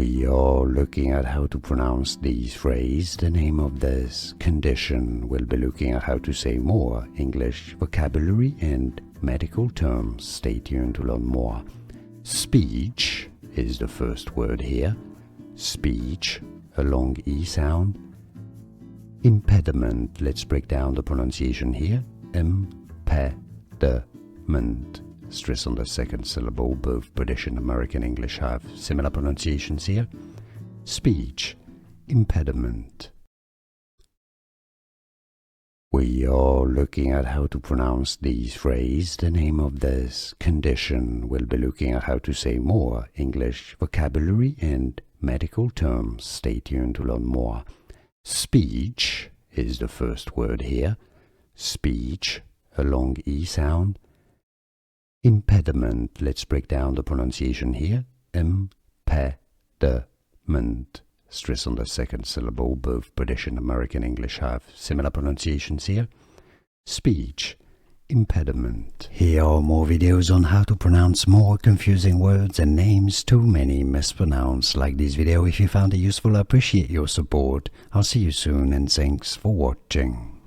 We are looking at how to pronounce these phrases, the name of this condition. We'll be looking at how to say more English vocabulary and medical terms. Stay tuned to learn more. Speech is the first word here. Speech, a long E sound. Impediment, let's break down the pronunciation here. Impediment. Stress on the second syllable. Both British and American English have similar pronunciations here. Speech, impediment. We are looking at how to pronounce these phrases, the name of this condition. We'll be looking at how to say more English vocabulary and medical terms. Stay tuned to learn more. Speech is the first word here. Speech, a long E sound. Impediment, let's break down the pronunciation here. Impediment. Stress on the second syllable. Both British and American English have similar pronunciations here. Speech, impediment. Here are more videos on how to pronounce more confusing words and names too many mispronounced. Like this video if you found it useful. I appreciate your support. I'll see you soon and thanks for watching.